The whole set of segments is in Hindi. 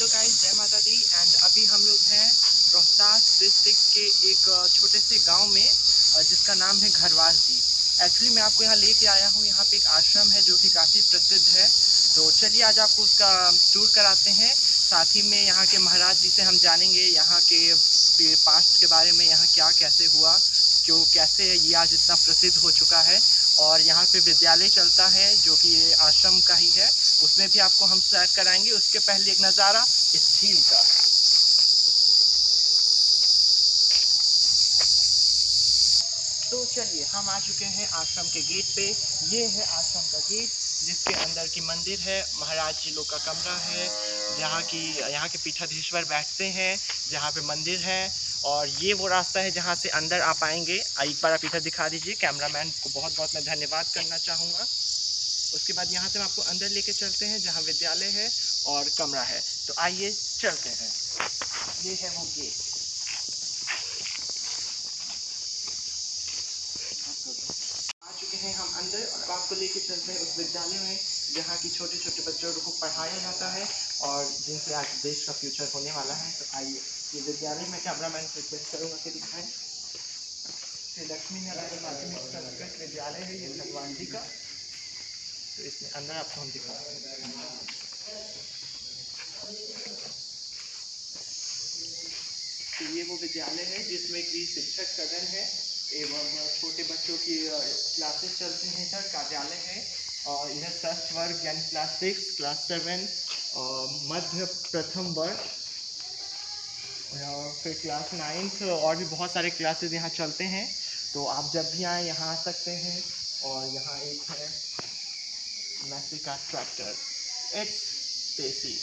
गाइस, जय माता दी। एंड अभी हम लोग हैं रोहतास डिस्ट्रिक्ट के एक छोटे से गांव में जिसका नाम है घरवास दी। एक्चुअली मैं आपको यहाँ लेके आया हूँ। यहाँ पे एक आश्रम है जो कि काफ़ी प्रसिद्ध है। तो चलिए आज आपको उसका टूर कराते हैं। साथ ही में यहाँ के महाराज जी से हम जानेंगे यहाँ के पास्ट के बारे में, यहाँ क्या कैसे हुआ, क्यों कैसे ये आज इतना प्रसिद्ध हो चुका है। और यहाँ पे विद्यालय चलता है जो कि ये आश्रम का ही है, उसमें भी आपको हम सैर कराएंगे। उसके पहले एक नज़ारा इस झील का। तो चलिए हम आ चुके हैं आश्रम के गेट पे। ये है आश्रम का गेट जिसके अंदर की मंदिर है, महाराज जी लोग का कमरा है, यहाँ के पीठाधीश्वर बैठते हैं, जहाँ पे मंदिर है। और ये वो रास्ता है जहाँ से अंदर आ पाएंगे। एक बार आप इधर दिखा दीजिए। कैमरामैन को बहुत बहुत मैं धन्यवाद करना चाहूँगा। उसके बाद यहाँ से हम आपको अंदर लेके चलते हैं जहाँ विद्यालय है और कमरा है। तो आइए चलते हैं। ये है वो गेट। आ चुके हैं हम अंदर और अब आपको लेके चलते हैं उस विद्यालय में जहाँ की छोटे छोटे बच्चों को पढ़ाया जाता है और जिनसे आज देश का फ्यूचर होने वाला है। तो आइए ये विद्यालय में कैमरामैन को रिक्वेस्ट करूँगा कि दिखाएं। श्री लक्ष्मी नारायण माध्यमिक संस्कृत विद्यालय है ये भगवान जी का। तो इसमें अंदर आपको हम दिखाते हैं। तो ये वो विद्यालय है जिसमें कि शिक्षक सदन है एवं छोटे बच्चों की क्लासेस चलती हैं। इधर कार्यालय है और इधर षष्ठ वर्ग यानी क्लास 6, क्लास 7 और मध्य प्रथम वर्ग और फिर क्लास 9 और भी बहुत सारे क्लासेस यहाँ चलते हैं। तो आप जब भी आए यहाँ आ सकते हैं। और यहाँ एक है मैसिका ट्रैक्टर एक्स पेसी।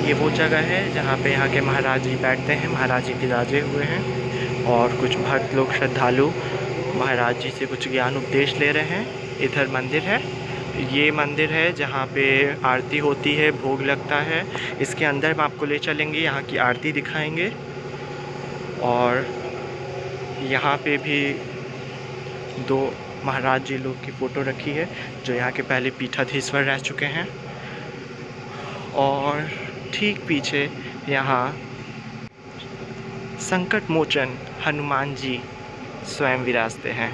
ये वो जगह है जहाँ पे यहाँ के महाराज जी बैठते हैं। महाराज जी विराजे हुए हैं और कुछ भक्त लोग श्रद्धालु महाराज जी से कुछ ज्ञान उपदेश ले रहे हैं। इधर मंदिर है। ये मंदिर है जहाँ पे आरती होती है, भोग लगता है। इसके अंदर हम आपको ले चलेंगे, यहाँ की आरती दिखाएंगे। और यहाँ पे भी 2 महाराज जी लोग की फ़ोटो रखी है जो यहाँ के पहले पीठाधीश्वर रह चुके हैं। और ठीक पीछे यहाँ संकट मोचन हनुमान जी स्वयं विराजते हैं।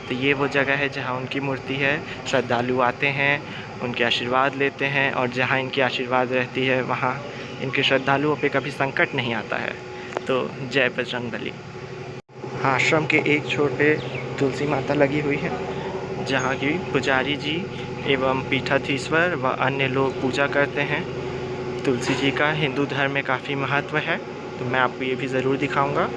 तो ये वो जगह है जहाँ उनकी मूर्ति है। श्रद्धालु आते हैं, उनके आशीर्वाद लेते हैं और जहाँ इनकी आशीर्वाद रहती है वहाँ इनके श्रद्धालुओं पे कभी संकट नहीं आता है। तो जय बजरंगबली। आश्रम के एक छोटे तुलसी माता लगी हुई है जहाँ की पुजारी जी एवं पीठाधीश्वर व अन्य लोग पूजा करते हैं। तुलसी जी का हिंदू धर्म में काफ़ी महत्व है, तो मैं आपको ये भी ज़रूर दिखाऊंगा।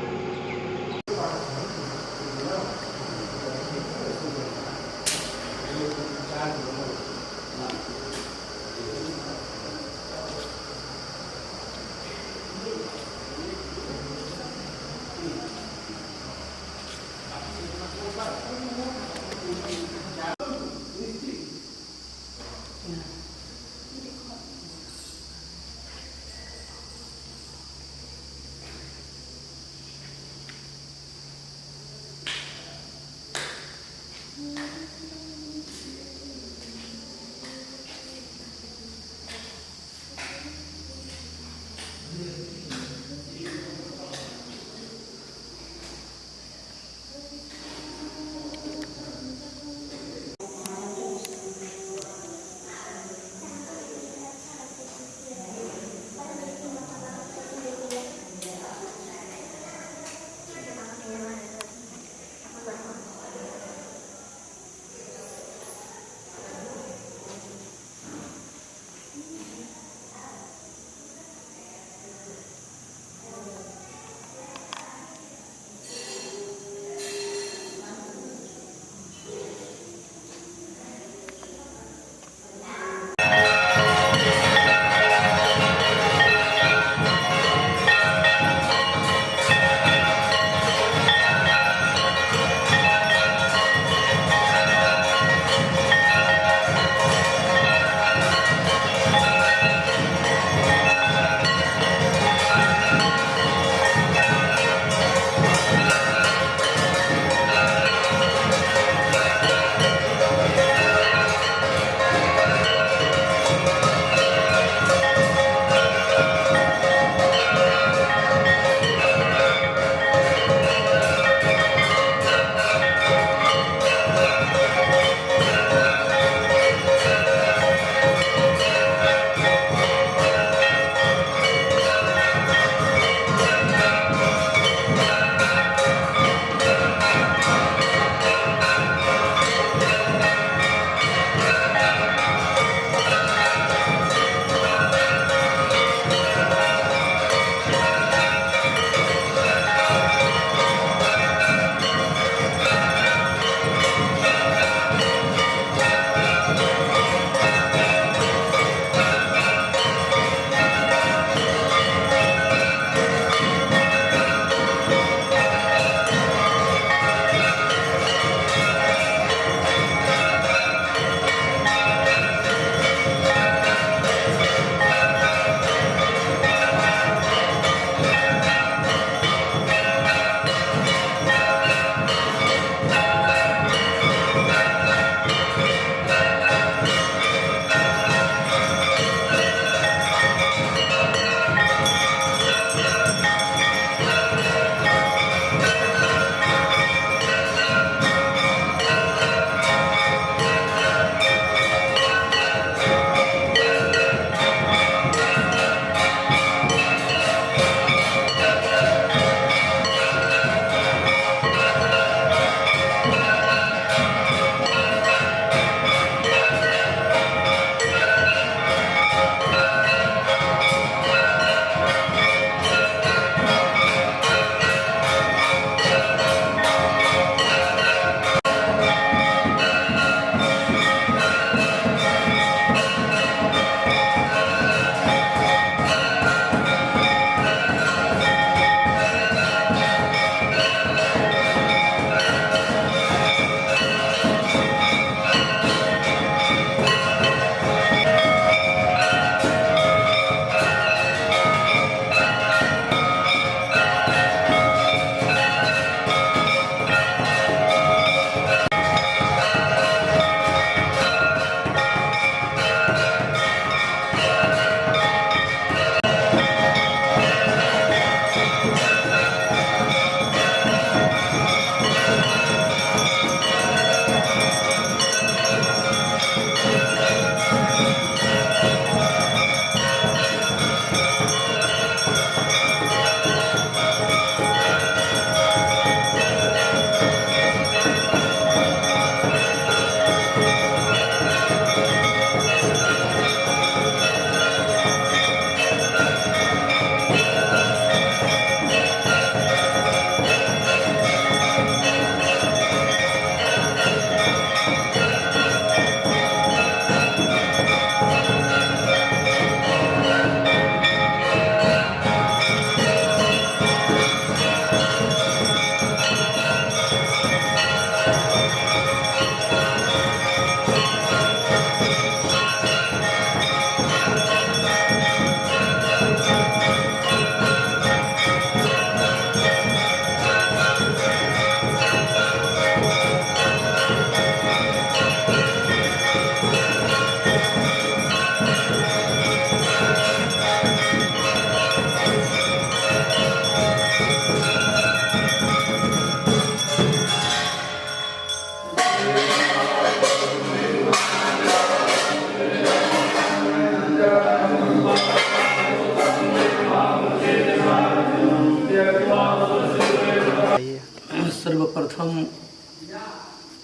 सर्वप्रथम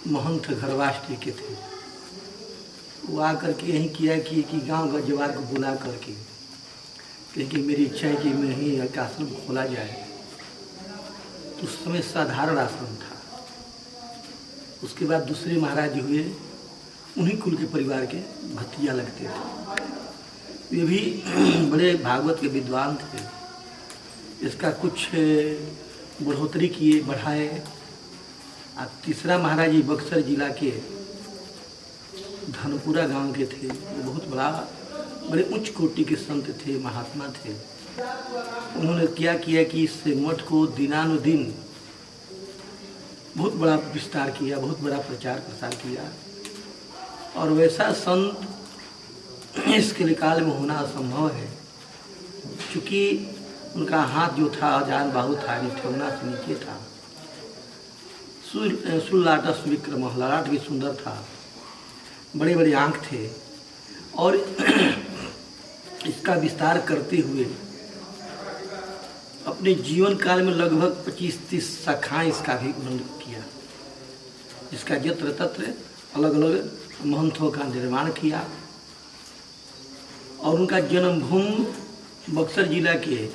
महंत घरवास के थे। वो आकर के यही किया कि गांव जवार को बुला करके क्योंकि मेरी इच्छा है कि मैं ही एक आश्रम खोला जाए। तो उस समय साधारण आश्रम था। उसके बाद दूसरे महाराज हुए, उन्हीं कुल के परिवार के भतीजा लगते थे। ये भी बड़े भागवत के विद्वान थे। इसका कुछ बढ़ोतरी किए, बढ़ाए। और तीसरा महाराज जी बक्सर जिला के धनपुरा गांव के थे। वो बहुत बड़े उच्च कोटि के संत थे, महात्मा थे। उन्होंने क्या किया कि इस मठ को दिनानुदिन बहुत बड़ा विस्तार किया, बहुत बड़ा प्रचार प्रसार किया। और वैसा संत इसके काल में होना असंभव है, क्योंकि उनका हाथ जो था अजान बाहु था, निठौना से नीचे था। सुल्लाटस विक्रम, ललाट भी सुंदर था, बड़े बड़े आँख थे। और इसका विस्तार करते हुए अपने जीवन काल में लगभग 25-30 शाखाएँ इसका भी उन्होंने किया, जिसका यत्र तत्र अलग अलग महंतों का निर्माण किया। और उनका जन्मभूमि बक्सर जिला के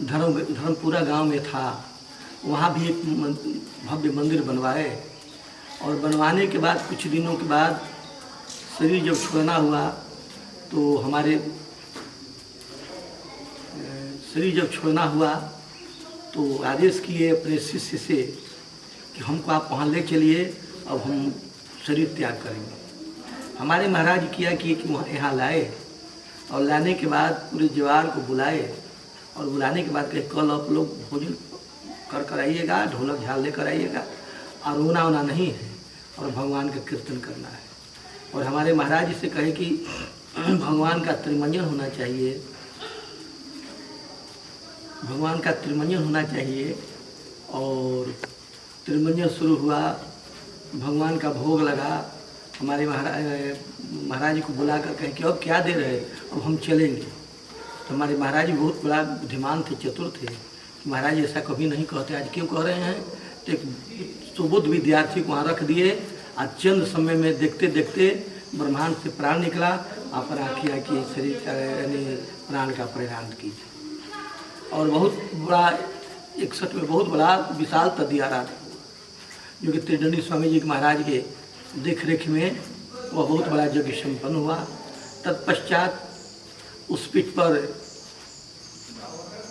धर्मपुरा गांव में था। वहाँ भी एक भव्य मंदिर बनवाए। और बनवाने के बाद कुछ दिनों के बाद शरीर जब छोड़ना हुआ तो हमारे शरीर जब छोड़ना हुआ तो आदेश किए अपने शिष्य से कि हमको आप वहाँ ले चलिए, अब हम शरीर त्याग करेंगे। हमारे महाराज किया कि वहाँ यहाँ लाए, और लाने के बाद पूरे जवार को बुलाए। और बुलाने के बाद कहे कल आप लोग भोजन कर आइएगा, ढोलक झाल लेकर आइएगा, और रोना वोना नहीं है, और भगवान का कीर्तन करना है। और हमारे महाराज जी से कहे कि भगवान का त्रिमंजन होना चाहिए, भगवान का त्रिमंजन होना चाहिए। और त्रिमंजन शुरू हुआ, भगवान का भोग लगा। हमारे महाराज जी को बुला कर कहे कि अब क्या दे रहे, अब हम चलेंगे। तो हमारे महाराज जी बहुत बड़ा बुद्धिमान थे, चतुर थे। महाराज ऐसा कभी नहीं कहते, आज क्यों कह रहे हैं। तो एक सुबुद्ध विद्यार्थी को वहाँ रख दिए। आज चंद समय में देखते देखते ब्रह्मांड से प्राण निकला, आप किया कि शरीर का यानी प्राण का परिणाम कीजिए। और बहुत बड़ा 61 में बहुत बड़ा विशाल तदियारा था, जो कि त्रिदंडी स्वामी जी के महाराज के देख रेख में वह बहुत बड़ा यज्ञ संपन्न हुआ। तत्पश्चात उस पीठ पर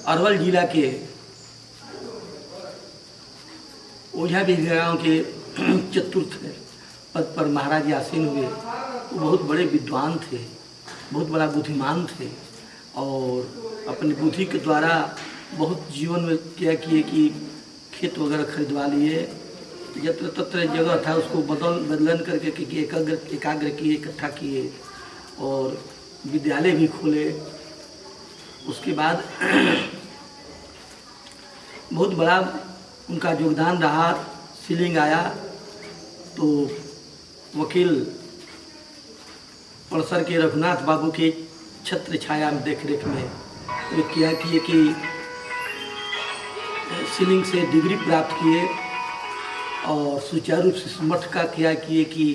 अरवल जिला के ओझा गाँव के चतुर्थ पद पर महाराज जी आसीन हुए। वो बहुत बड़े विद्वान थे, बहुत बड़ा बुद्धिमान थे। और अपनी बुद्धि के द्वारा बहुत जीवन में क्या किए कि खेत वगैरह खरीदवा लिए, यत्र तत्र जगह था उसको बदलन करके एकाग्र किए, इकट्ठा किए। और विद्यालय भी खोले। उसके बाद बहुत बड़ा उनका योगदान रहा। सीलिंग आया तो वकील पड़सर के रघुनाथ बाबू के छत्र छाया में देख रेख में एक किया किए कि सीलिंग से डिग्री प्राप्त किए और सुचारू रूप से मठ का किया किए कि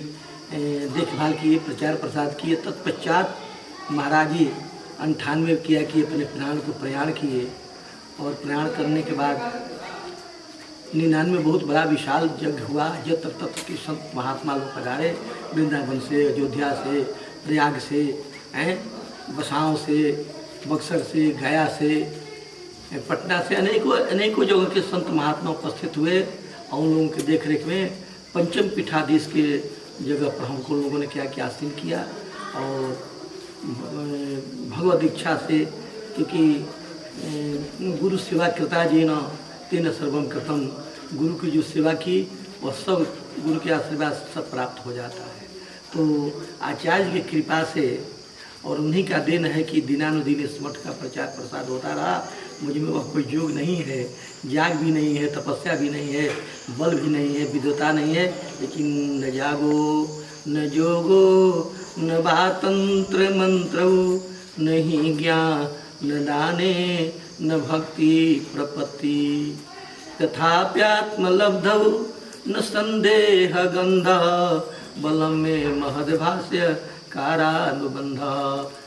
देखभाल किए, प्रचार प्रसार किए। तत्पश्चात महाराज जी 98 किया कि अपने प्राण को प्रयाण किए और प्रयाण करने के बाद 99 बहुत बड़ा विशाल यज्ञ हुआ। यत्र तत्र के संत महात्मा लोग पधारे, वृंदावन से, अयोध्या से, प्रयाग से, बसाओं से, बक्सर से, गया से, पटना से, अनेकों जगह के संत महात्मा उपस्थित हुए और उन लोगों के देख रेख में पंचम पीठाधीश के जगह पर हमको लोगों ने क्या क्या आसीन किया। और भगवत इच्छा से, क्योंकि गुरु सेवा कृता जी न तेन सर्वम कृतम, गुरु की जो सेवा की वह सब गुरु के आशीर्वाद सब प्राप्त हो जाता है। तो आचार्य की कृपा से और उन्हीं का देन है कि दिनानुदिन इस मठ का प्रचार प्रसार होता रहा। मुझ में वह कोई योग नहीं है, जाग भी नहीं है, तपस्या भी नहीं है, बल भी नहीं है, विद्वता नहीं है, लेकिन न जागो न जोगो न बातंत्र मंत्र नहीं ज्ञान न दाने न भक्ति प्रपत्ति तथाप्यात्मलब्धौ न संदेह गंध बलम में महदभाष्य कारानुबंध।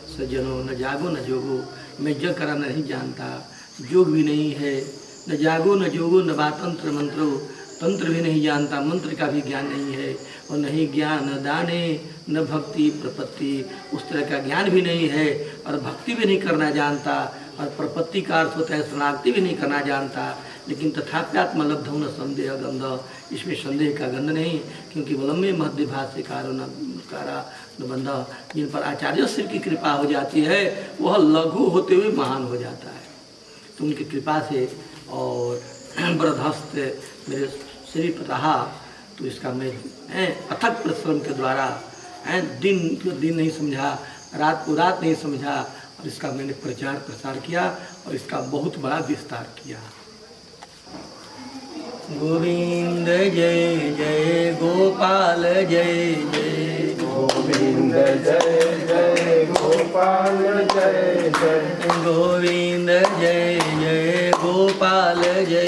सज्जनों न जागो न जोगो, मैं जग करा नहीं जानता, योग भी नहीं है, न जागो न जोगो न बातंत्र मंत्रो, तंत्र भी नहीं जानता, मंत्र का भी ज्ञान नहीं है, और नहीं ज्ञान न दाने न भक्ति प्रपत्ति, उस तरह का ज्ञान भी नहीं है और भक्ति भी नहीं करना जानता, और प्रपत्ति का अर्थ होता है शरणागति भी नहीं करना जानता। लेकिन तथाप्यात्मलब्ध न संदेह गंध, इसमें संदेह का गंध नहीं, क्योंकि वलम्बे महद्भाष्य कारा न बंध, जिन पर आचार्य श्री की कृपा हो जाती है वह लघु होते हुए महान हो जाता है। तो उनकी कृपा से और वृद्धस्त मेरे शरीर पर रहा, तो इसका मैं अथक परिश्रम के द्वारा दिन को दिन नहीं समझा, रात को रात नहीं समझा, और इसका मैंने प्रचार प्रसार किया और इसका बहुत बड़ा विस्तार किया। गोविंद जय जय गोपाल जय जय, गोविंद जय जय गोपाल जय जय, गोविंद जय जय गोपाल जय जय,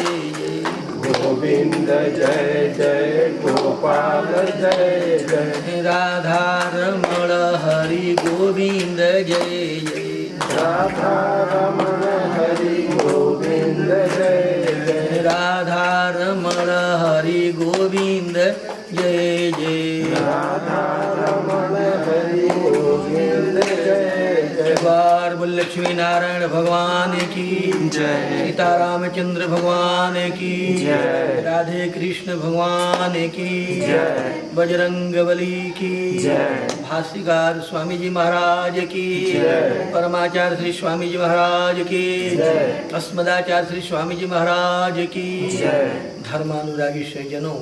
गोविंद जय जय गोपाल जय जय, राधा रमण हरि गोविंद जय जय, राधा रमण हरि गोविंद जय जय, राधा रमण हरि गोविंद जय जय, राधा रमण हरि गोविंद जय जय। बार बोल लक्ष्मी नारायण भगवान की जय, सीतारामचंद्र भगवान की जय, राधे कृष्ण भगवान की जय, बजरंगबली की जय, भाष्यकार स्वामी जी महाराज की जय, परमाचार्य श्री स्वामी जी महाराज की जय, अस्मदाचार्य श्री स्वामी जी महाराज की जय। धर्मानुरागी सज्जनों,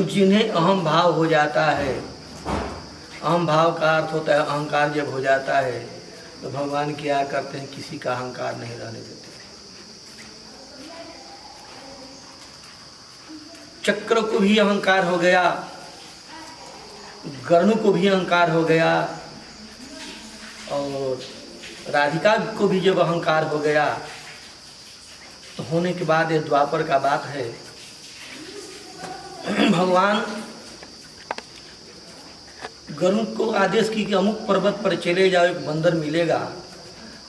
जिन्हें अहम भाव हो जाता है, अहम भाव का अर्थ होता है अहंकार जब हो जाता है तो भगवान क्या करते हैं, किसी का अहंकार नहीं रहने देते। चक्र को भी अहंकार हो गया, गरुण को भी अहंकार हो गया, और राधिका को भी जब अहंकार हो गया तो होने के बाद ये द्वापर का बात है। भगवान गरुड़ को आदेश की कि अमुक पर्वत पर चले जाओ, एक बंदर मिलेगा,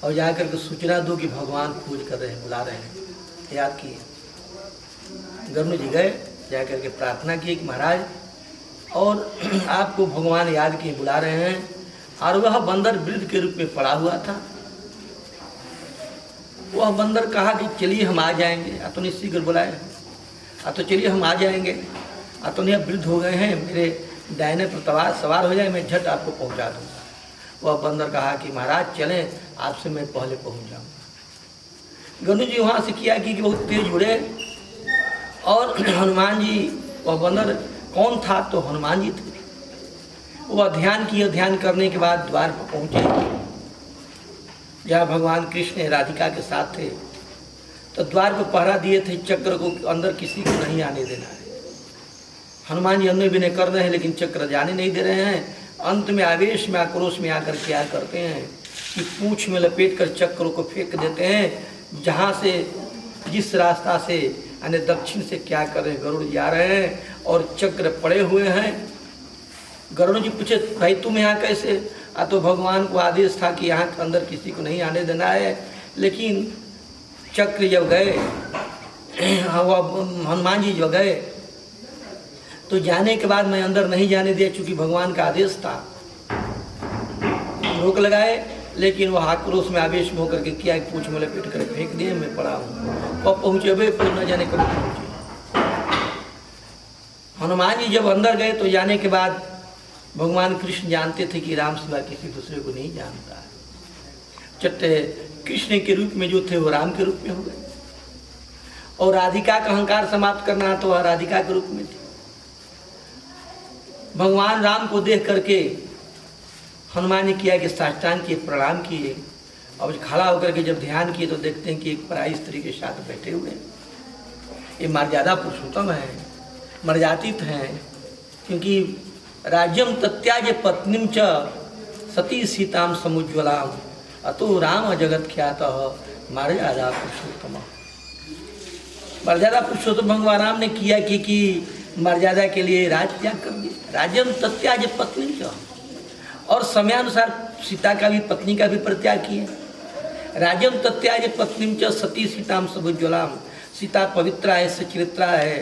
और जाकर के सूचना दो कि भगवान खोज कर रहे हैं, बुला रहे हैं। याद किए गरुड़ जी गए, जाकर के प्रार्थना की कि महाराज और आपको भगवान याद किए बुला रहे हैं, और वह बंदर वृद्ध के रूप में पड़ा हुआ था। वह बंदर कहा कि चलिए हम आ जाएंगे, तो नहीं शीघ्र बुलाए, तो चलिए हम आ जाएंगे, तो नहीं अब वृद्ध हो गए हैं, मेरे दाहिने पर सवार हो जाए, मैं झट आपको पहुंचा दूंगा। वह बंदर कहा कि महाराज चलें, आपसे मैं पहले पहुंच जाऊंगा। गरुड़ जी वहाँ से किया कि बहुत तेज उड़े, और हनुमान जी, वह बंदर कौन था, तो हनुमान जी थे। वह ध्यान किए, ध्यान करने के बाद द्वार पर पहुँचे, जहाँ भगवान कृष्ण राधिका के साथ थे। तो द्वार पर पहरा दिए थे, चक्र को अंदर किसी को नहीं आने देना है। हनुमान जी अन्य विनय कर रहे हैं लेकिन चक्र जाने नहीं दे रहे हैं। अंत में आवेश में आक्रोश में आकर क्या करते हैं कि पूंछ में लपेट कर चक्रों को फेंक देते हैं। जहाँ से जिस रास्ता से यानी दक्षिण से क्या कर रहे हैं, गरुड़ जा रहे हैं और चक्र पड़े हुए हैं। गरुड़ जी पूछे भाई तुम यहाँ कैसे? तो भगवान को आदेश था कि यहाँ अंदर किसी को नहीं आने देना है, लेकिन चक्र जब गए हनुमान जी जो गए तो जाने के बाद मैं अंदर नहीं जाने दिया, चूंकि भगवान का आदेश था। रोक लगाए, लेकिन वह आक्रोश में आवेश में होकर के किया कि पूंछ में लपेट कर फेंक दिए, मैं पड़ा हूँ। कब पहुँचे भाई, फिर न जाने कब पहुँचे। हनुमान जी जब अंदर गए तो जाने के बाद भगवान कृष्ण जानते थे कि राम सिवा किसी दूसरे को नहीं जानता है। चट्टे कृष्ण के रूप में जो थे वो राम के रूप में हो गए, और राधिका का अहंकार समाप्त करना तो वह राधिका के रूप में थी। भगवान राम को देख करके हनुमान ने किया कि साष्टांग किए, प्रणाम किए, और खड़ा होकर के जब ध्यान किए तो देखते हैं कि एक पराई स्त्री के साथ बैठे हुए हैं। ये मर्यादा पुरुषोत्तम है, मर्यादित हैं, क्योंकि राज्यम तत्याज पत्नीम च सती सीताम समुज्ज्वलाम अतो राम जगत ख्यातः मर्यादा पुरुषोत्तम। मर्यादा पुरुषोत्तम भगवान राम ने किया कि मर्यादा के लिए राज त्याग कर दिया। राज्यम तत्याज पत्नी च, और समयानुसार सीता का भी, पत्नी का भी परित्याग किया। राज्यम तत्याज पत्नी च सती सीताम समुज्ज्वलाम। सीता पवित्रा है, सचरित्रा है,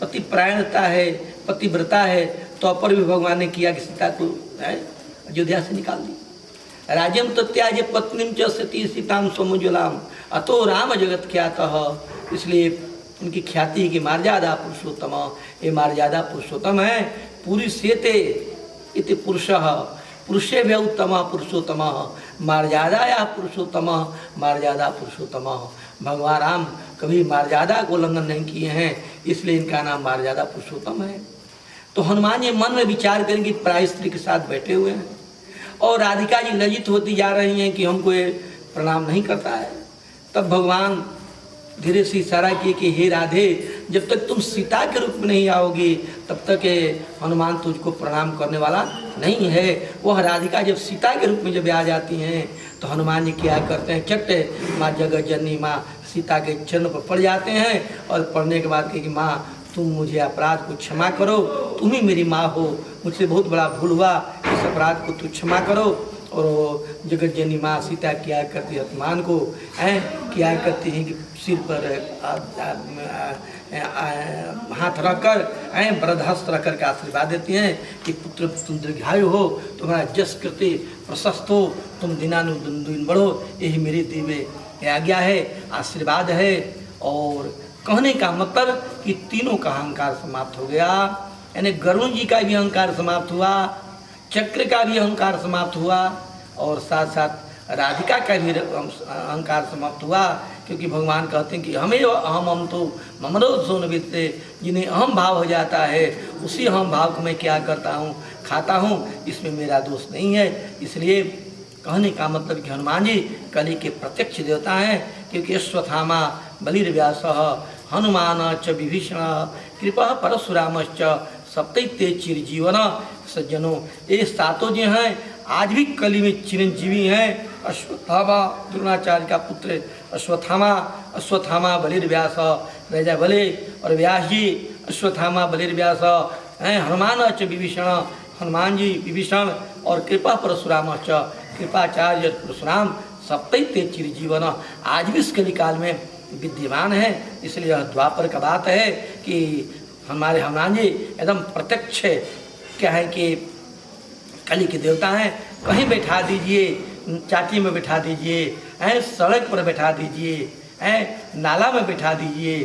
पति परायणता है, पतिव्रता है, तो पर भी भगवान ने किया कि सीता को अयोध्या से निकाल दी। राज्यम तत्याज पत्नी च सती सीताम समुज्ज्वलाम अतो राम जगत ख्यातः। इसलिए उनकी ख्याति है कि मर्यादा पुरुषोत्तम, ये मर्यादा पुरुषोत्तम है। पूरी सेते इति पुरुषः पुरुषे भय उत्तम पुरुषोत्तम मर्यादाया पुरुषोत्तम मर्यादा पुरुषोत्तम। भगवान राम कभी मर्यादा को उल्लंघन नहीं किए हैं, इसलिए इनका नाम मर्यादा पुरुषोत्तम है। तो हनुमान जी मन में विचार करेंगे, पराई स्त्री के साथ बैठे हुए हैं और राधिका जी लज्जित होती जा रही हैं कि हमको ये प्रणाम नहीं करता है। तब भगवान धीरे से इशारा किए कि हे राधे, जब तक तुम सीता के रूप में नहीं आओगी तब तक हनुमान तुझको प्रणाम करने वाला नहीं है। वह राधिका जब सीता के रूप में जब आ जाती हैं तो हनुमान जी क्या करते हैं, चट्टे माँ जगत जननी माँ सीता के चरण पर पड़ जाते हैं और पढ़ने के बाद कहे कि माँ तुम मुझे अपराध को क्षमा करो, तुम ही मेरी माँ हो, मुझसे बहुत बड़ा भूल हुआ, इस अपराध को तू क्षमा करो। और जगत जननी माँ सीता क्या करती है, अपमान को क्या करती है कि सिर पर हाथ रखकर वरदहस्त रख करके आशीर्वाद देती हैं कि पुत्र तुम दीर्घायु हो, तुम्हारा जस कृति प्रशस्त हो, तुम दिनानुदिन बढ़ो, यही मेरी दिव्य आज्ञा है, आशीर्वाद है। और कहने का मतलब कि तीनों का अहंकार समाप्त हो गया, यानी गरुड़ जी का भी अहंकार समाप्त हुआ, चक्र का भी अहंकार समाप्त हुआ, और साथ साथ राधिका का भी अहंकार समाप्त हुआ। क्योंकि भगवान कहते हैं कि हमें हम तो ममरो सोन वित्ते, जिन्हें अहम भाव हो जाता है उसी अहम भाव को मैं क्या करता हूँ, खाता हूँ, इसमें मेरा दोष नहीं है। इसलिए कहने का मतलब कि हनुमान जी कली के प्रत्यक्ष देवता हैं, क्योंकि अश्वत्थामा बलिर्व्यास हनुमान च विभीषण कृपा परशुरामश्च सप्तैते चिरजीवन। सज्जनों, ये सातों जो हैं आज भी कली में चिरंजीवी हैं। अश्वत्थामा द्रोणाचार्य का पुत्र अश्वत्थामा बलिर्व्यास राजा बले और व्यास जी अश्वत्थामा बलिर्व्यास हैं। हनुमान च विभीषण, हनुमान जी विभीषण, और कृपा परशुराम च कृपाचार्य परशुराम सप्तैते चिरजीवन आज भी इस कलिकाल में विद्यमान है। इसलिए यह द्वापर का बात है कि हमारे हनुमान जी एकदम प्रत्यक्ष क्या है कि कली के देवता हैं। कहीं बैठा दीजिए, चाटी में बैठा दीजिए, सड़क पर बैठा दीजिए, नाला में बैठा दीजिए,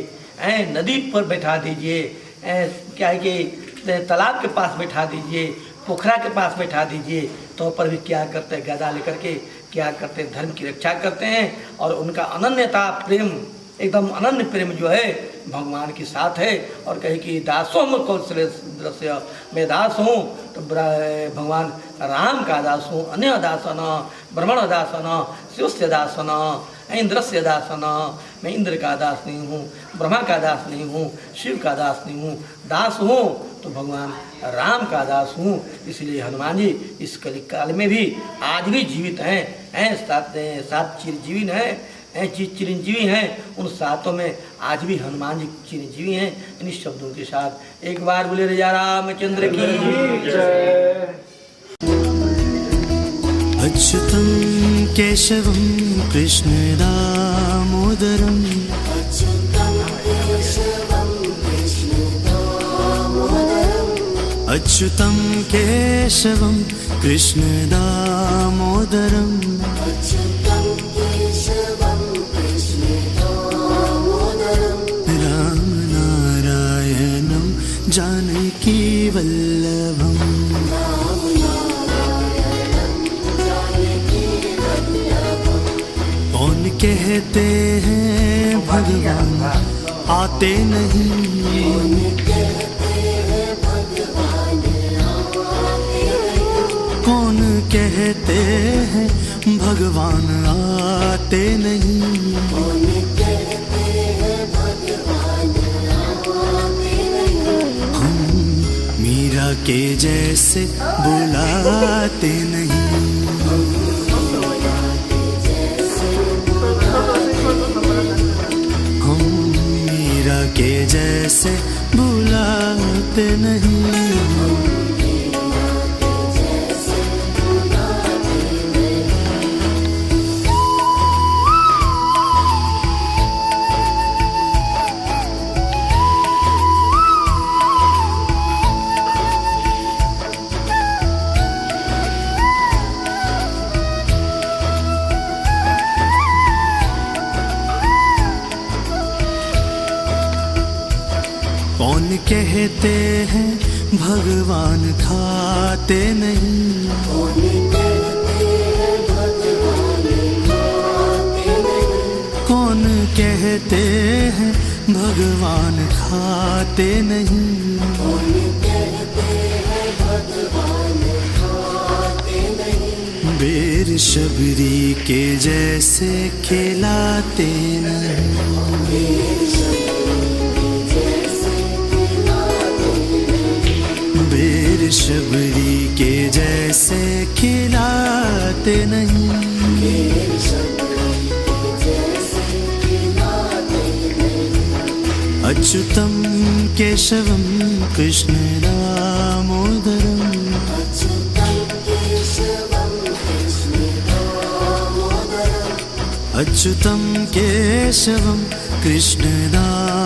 नदी पर बैठा दीजिए, क्या है कि तालाब के पास बैठा दीजिए, पोखरा के पास बैठा दीजिए, तो पर भी क्या करते हैं, गदा लेकर के क्या करते हैं, धर्म की रक्षा करते हैं। और उनका अनन्यता प्रेम, एकदम अनन्य प्रेम जो है भगवान के साथ है। और कहे कि दासों कौशल दृश्य, मैं दास हूँ तो भगवान राम का दास हूँ, अन्य दासन, ब्रह्मण दासन, शिवस्य दासन, इंद्रस्य दासन, मैं इंद्र का दास नहीं हूँ, ब्रह्मा का दास नहीं हूँ, शिव का दास नहीं हूँ, दास हूँ तो भगवान राम का दास हूँ। इसलिए हनुमान जी इस कलिक काल में भी आज भी जीवित हैं, सात चिरंजीवी हैं, चिरंजीवी हैं। उन सातों में आज भी हनुमान जी चिरंजीवी हैं। इन शब्दों के साथ एक बार बोले राजा रामचंद्र की जय। अच्युतं केशवं कृष्ण दामोदरम् अच्युतं केशवं कृष्ण दामोदरम् राम नारायणं जानकी वल्लभम् कौन कहते हैं भगवान आते नहीं, कौन कहते हैं भगवान आते नहीं, हम मीरा के जैसे बुलाते नहीं, के जैसे बुलाते नहीं। कौन कहते हैं भगवान खाते नहीं, कौन कहते हैं भगवान खाते नहीं, बेर शबरी के जैसे खिलाते नहीं, बेर शबरी के जैसे खिलाते नहीं, अच्युतं केशवं कृष्ण दामोदरम् अच्युतं केशवं कृष्ण दामोदरम्